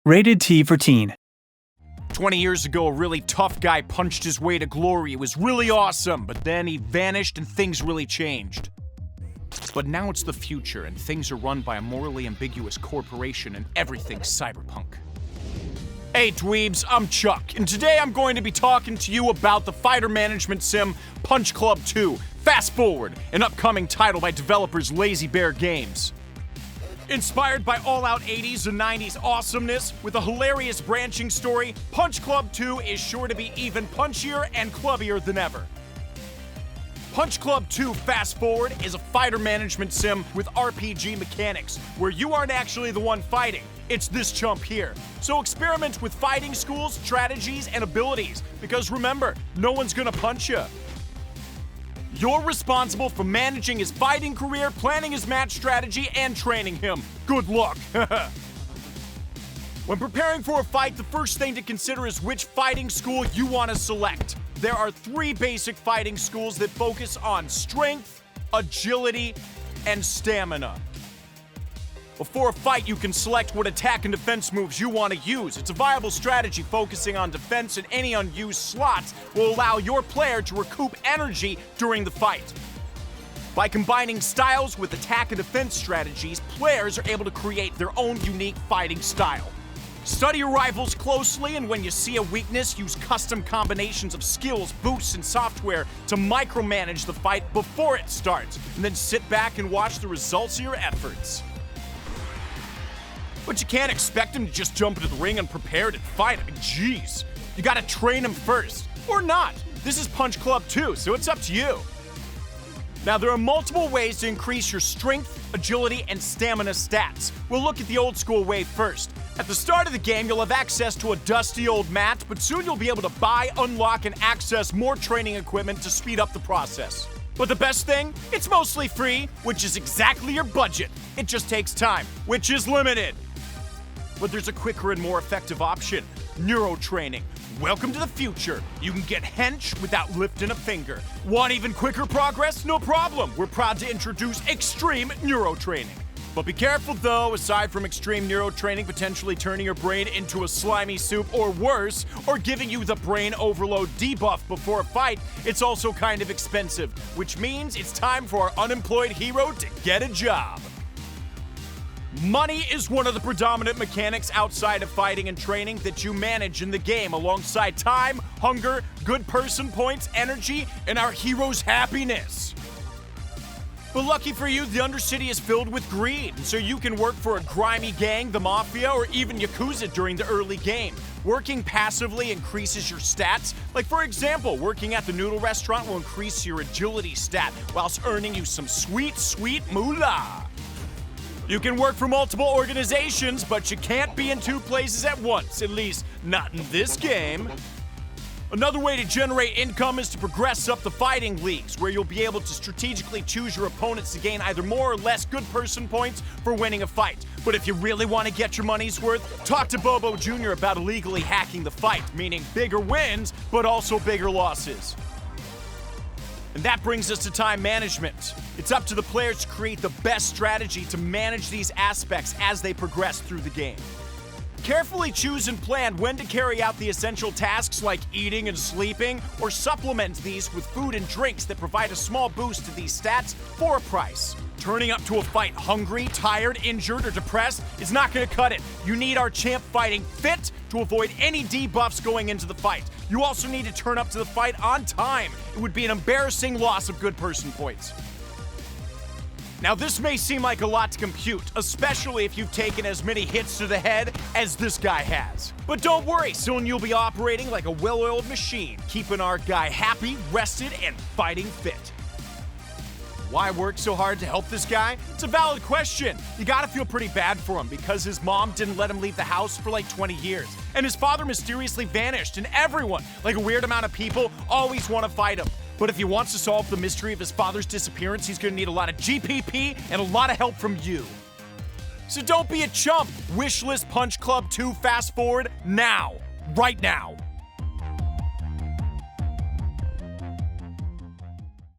Rated T for Teen. 20 years ago, a really tough guy punched his way to glory. It was really awesome, but then he vanished and things really changed. But now it's the future, and things are run by a morally ambiguous corporation, and everything's cyberpunk. Hey dweebs, I'm Chuck, and today I'm going to be talking to you about the fighter management sim Punch Club 2, Fast Forward, an upcoming title by developers Lazy Bear Games. Inspired by all-out 80s and 90s awesomeness, with a hilarious branching story, Punch Club 2 is sure to be even punchier and clubbier than ever. Punch Club 2 Fast Forward is a fighter management sim with RPG mechanics, where you aren't actually the one fighting, it's this chump here. So experiment with fighting schools, strategies, and abilities, because remember, no one's gonna punch you. You're responsible for managing his fighting career, planning his match strategy, and training him. Good luck! When preparing for a fight, the first thing to consider is which fighting school you want to select. There are 3 basic fighting schools that focus on strength, agility, and stamina. Before a fight, you can select what attack and defense moves you want to use. It's a viable strategy focusing on defense, and any unused slots will allow your player to recoup energy during the fight. By combining styles with attack and defense strategies, players are able to create their own unique fighting style. Study your rivals closely, and when you see a weakness, use custom combinations of skills, boosts, and software to micromanage the fight before it starts, and then sit back and watch the results of your efforts. But you can't expect him to just jump into the ring unprepared and fight. I mean, jeez. You gotta train him first. Or not. This is Punch Club 2, so it's up to you. Now, there are multiple ways to increase your strength, agility, and stamina stats. We'll look at the old school way first. At the start of the game, you'll have access to a dusty old mat, but soon you'll be able to buy, unlock, and access more training equipment to speed up the process. But the best thing? It's mostly free, which is exactly your budget. It just takes time, which is limited. But there's a quicker and more effective option, neuro training. Welcome to the future. You can get hench without lifting a finger. Want even quicker progress? No problem. We're proud to introduce extreme neuro training. But be careful though, aside from extreme neuro training potentially turning your brain into a slimy soup or worse, or giving you the brain overload debuff before a fight, it's also kind of expensive, which means it's time for our unemployed hero to get a job. Money is one of the predominant mechanics outside of fighting and training that you manage in the game, alongside time, hunger, good person points, energy, and our hero's happiness. But lucky for you, the Undercity is filled with greed, so you can work for a grimy gang, the Mafia, or even Yakuza during the early game. Working passively increases your stats. Like for example, working at the noodle restaurant will increase your agility stat, whilst earning you some sweet, sweet moolah. You can work for multiple organizations, but you can't be in 2 places at once, at least not in this game. Another way to generate income is to progress up the fighting leagues, where you'll be able to strategically choose your opponents to gain either more or less good person points for winning a fight. But if you really want to get your money's worth, talk to Bobo Jr. about illegally hacking the fight, meaning bigger wins, but also bigger losses. And that brings us to time management. It's up to the players to create the best strategy to manage these aspects as they progress through the game. Carefully choose and plan when to carry out the essential tasks like eating and sleeping, or supplement these with food and drinks that provide a small boost to these stats for a price. Turning up to a fight hungry, tired, injured, or depressed is not going to cut it. You need our champ fighting fit to avoid any debuffs going into the fight. You also need to turn up to the fight on time. It would be an embarrassing loss of good person points. Now this may seem like a lot to compute, especially if you've taken as many hits to the head as this guy has. But don't worry, soon you'll be operating like a well-oiled machine, keeping our guy happy, rested, and fighting fit. Why work so hard to help this guy? It's a valid question. You gotta feel pretty bad for him because his mom didn't let him leave the house for like 20 years. And his father mysteriously vanished, and everyone, like a weird amount of people, always want to fight him. But if he wants to solve the mystery of his father's disappearance, he's gonna need a lot of GPP and a lot of help from you. So don't be a chump. Wishlist Punch Club 2 Fast Forward now. Right now.